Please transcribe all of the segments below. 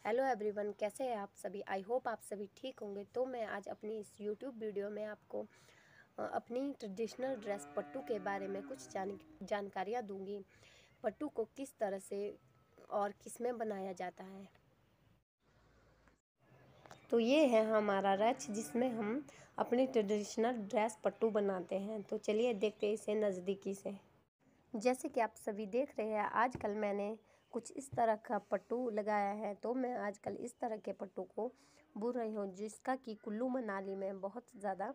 Hello everyone, कैसे हैं आप सभी। आई होप आप सभी ठीक होंगे। तो मैं आज अपनी इस यूट्यूब वीडियो में आपको अपनी ट्रेडिशनल ड्रेस पट्टू के बारे में कुछ जानकारियाँ दूंगी। पट्टू को किस तरह से और किस में बनाया जाता है। तो ये है हमारा रच जिसमें हम अपनी ट्रेडिशनल ड्रेस पट्टू बनाते हैं। तो चलिए देखते हैं इसे नज़दीकी से। जैसे कि आप सभी देख रहे हैं, आजकल मैंने कुछ इस तरह का पट्टू लगाया है। तो मैं आजकल इस तरह के पट्टू को बुन रही हूँ, जिसका कि कुल्लू मनाली में बहुत ज़्यादा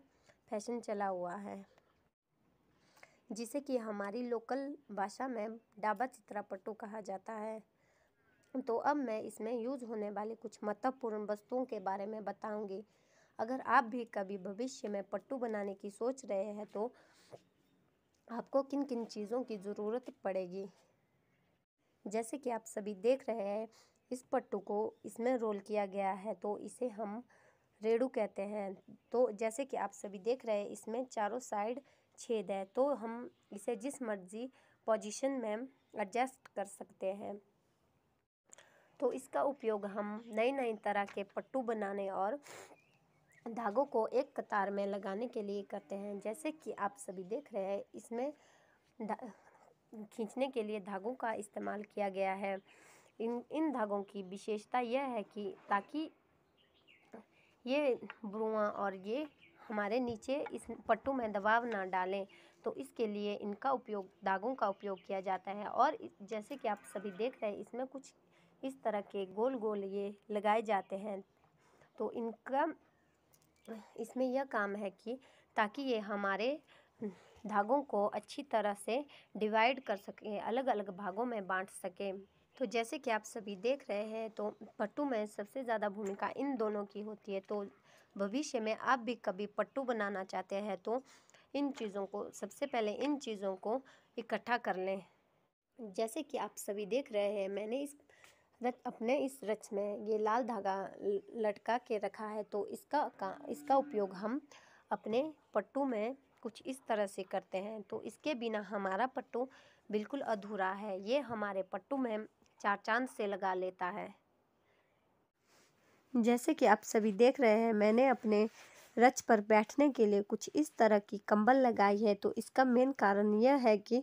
फैशन चला हुआ है, जिसे कि हमारी लोकल भाषा में डाबा चित्रा पट्टू कहा जाता है। तो अब मैं इसमें यूज़ होने वाले कुछ महत्वपूर्ण वस्तुओं के बारे में बताऊंगी। अगर आप भी कभी भविष्य में पट्टू बनाने की सोच रहे हैं तो आपको किन किन चीज़ों की ज़रूरत पड़ेगी। जैसे कि आप सभी देख रहे हैं, इस पट्टू को इसमें रोल किया गया है, तो इसे हम रेड़ू कहते हैं। तो जैसे कि आप सभी देख रहे हैं, इसमें चारों साइड छेद है, तो हम इसे जिस मर्जी पोजीशन में एडजस्ट कर सकते हैं। तो इसका उपयोग हम नई नई तरह के पट्टू बनाने और धागों को एक कतार में लगाने के लिए करते हैं। जैसे कि आप सभी देख रहे हैं, इसमें खींचने के लिए धागों का इस्तेमाल किया गया है। इन धागों की विशेषता यह है कि ताकि ये ब्रुआं और ये हमारे नीचे इस पट्टू में दबाव ना डालें, तो इसके लिए इनका उपयोग धागों का उपयोग किया जाता है। और जैसे कि आप सभी देख रहे हैं, इसमें कुछ इस तरह के गोल गोल ये लगाए जाते हैं। तो इनका इसमें यह काम है कि ताकि ये हमारे धागों को अच्छी तरह से डिवाइड कर सकें, अलग अलग भागों में बांट सकें। तो जैसे कि आप सभी देख रहे हैं, तो पट्टू में सबसे ज़्यादा भूमिका इन दोनों की होती है। तो भविष्य में आप भी कभी पट्टू बनाना चाहते हैं तो सबसे पहले इन चीज़ों को इकट्ठा कर लें। जैसे कि आप सभी देख रहे हैं, मैंने अपने इस रच में ये लाल धागा लटका के रखा है। तो इसका उपयोग हम अपने पट्टू में कुछ इस तरह से करते हैं। तो इसके बिना हमारा पट्टू बिल्कुल अधूरा है। ये हमारे पट्टू में चार चांद से लगा लेता है। जैसे कि आप सभी देख रहे हैं, मैंने अपने रच पर बैठने के लिए कुछ इस तरह की कंबल लगाई है। तो इसका मेन कारण यह है कि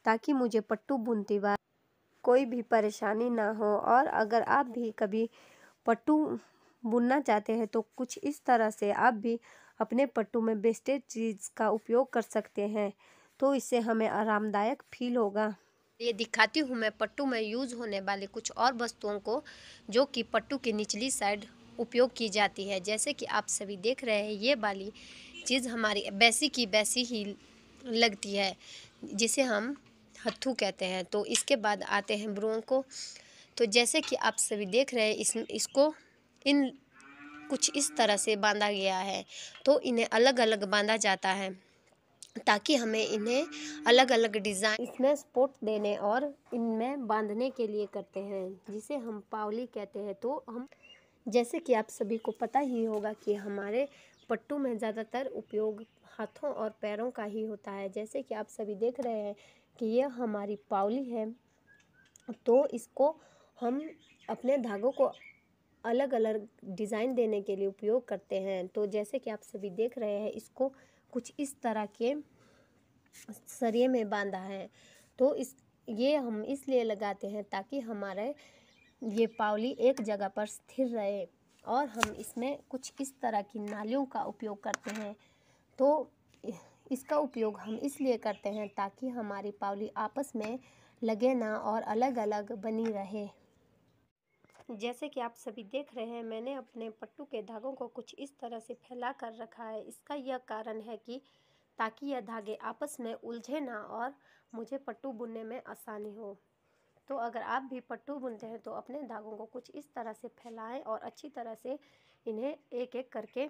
ताकि मुझे पट्टू बुनती वक्त कोई भी परेशानी ना हो। और अगर आप भी कभी पट्टू बुनना चाहते हैं तो कुछ इस तरह से आप भी अपने पट्टू में वेस्टेज चीज़ का उपयोग कर सकते हैं, तो इससे हमें आरामदायक फील होगा। ये दिखाती हूँ मैं पट्टू में यूज़ होने वाले कुछ और वस्तुओं को, जो कि पट्टू की निचली साइड उपयोग की जाती है। जैसे कि आप सभी देख रहे हैं, ये वाली चीज़ हमारी वैसी की वैसी ही लगती है, जिसे हम हत्थू कहते हैं। तो इसके बाद आते हैं ब्रुओं को। तो जैसे कि आप सभी देख रहे हैं, इसको इन कुछ इस तरह से बांधा गया है। तो इन्हें अलग अलग बांधा जाता है ताकि हमें इन्हें अलग अलग डिज़ाइन इसमें सपोर्ट देने और इनमें बांधने के लिए करते हैं, जिसे हम पावली कहते हैं। तो हम जैसे कि आप सभी को पता ही होगा कि हमारे पट्टू में ज़्यादातर उपयोग हाथों और पैरों का ही होता है। जैसे कि आप सभी देख रहे हैं कि यह हमारी पावली है। तो इसको हम अपने धागों को अलग अलग डिज़ाइन देने के लिए उपयोग करते हैं। तो जैसे कि आप सभी देख रहे हैं, इसको कुछ इस तरह के सरिये में बांधा है। तो ये हम इसलिए लगाते हैं ताकि हमारे ये पावली एक जगह पर स्थिर रहे। और हम इसमें कुछ इस तरह की नालियों का उपयोग करते हैं। तो इसका उपयोग हम इसलिए करते हैं ताकि हमारी पावली आपस में लगे ना और अलग अलग बनी रहे। जैसे कि आप सभी देख रहे हैं, मैंने अपने पट्टू के धागों को कुछ इस तरह से फैला कर रखा है। इसका यह कारण है कि ताकि यह धागे आपस में उलझे ना और मुझे पट्टू बुनने में आसानी हो। तो अगर आप भी पट्टू बुनते हैं तो अपने धागों को कुछ इस तरह से फैलाएं और अच्छी तरह से इन्हें एक एक करके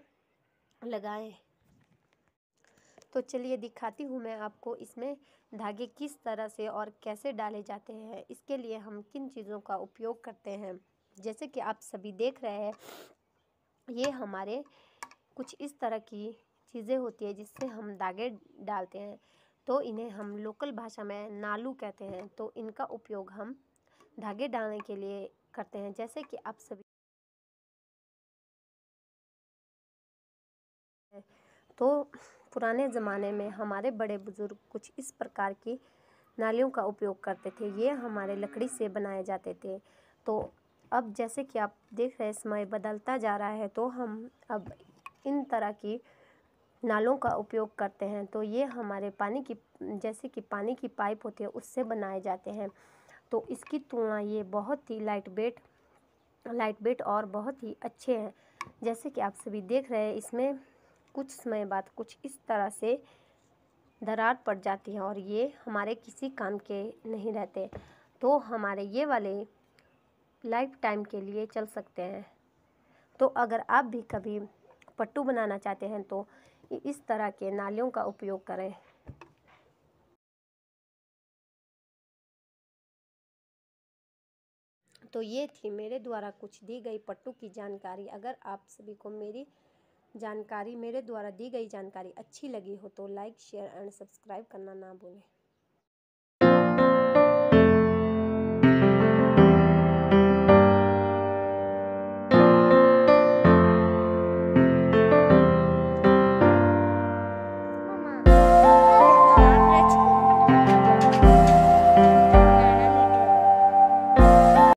लगाएं। तो चलिए दिखाती हूँ मैं आपको इसमें धागे किस तरह से और कैसे डाले जाते हैं। इसके लिए हम किन चीज़ों का उपयोग करते हैं। जैसे कि आप सभी देख रहे हैं, ये हमारे कुछ इस तरह की चीज़ें होती है जिससे हम धागे डालते हैं। तो इन्हें हम लोकल भाषा में नालू कहते हैं। तो इनका उपयोग हम धागे डालने के लिए करते हैं। जैसे कि आप सभी तो पुराने ज़माने में हमारे बड़े बुज़ुर्ग कुछ इस प्रकार की नालियों का उपयोग करते थे। ये हमारे लकड़ी से बनाए जाते थे। तो अब जैसे कि आप देख रहे हैं समय बदलता जा रहा है, तो हम अब इन तरह की नालों का उपयोग करते हैं। तो ये हमारे पानी की, जैसे कि पानी की पाइप होती है, उससे बनाए जाते हैं। तो इसकी तुलना ये बहुत ही लाइट वेट और बहुत ही अच्छे हैं। जैसे कि आप सभी देख रहे हैं, इसमें कुछ समय बाद कुछ इस तरह से दरार पड़ जाती है और ये हमारे किसी काम के नहीं रहते। तो हमारे ये वाले लाइफ टाइम के लिए चल सकते हैं। तो अगर आप भी कभी पट्टू बनाना चाहते हैं तो इस तरह के नालियों का उपयोग करें। तो ये थी मेरे द्वारा कुछ दी गई पट्टू की जानकारी। अगर आप सभी को मेरे द्वारा दी गई जानकारी अच्छी लगी हो तो लाइक, शेयर एंड सब्सक्राइब करना ना भूलें।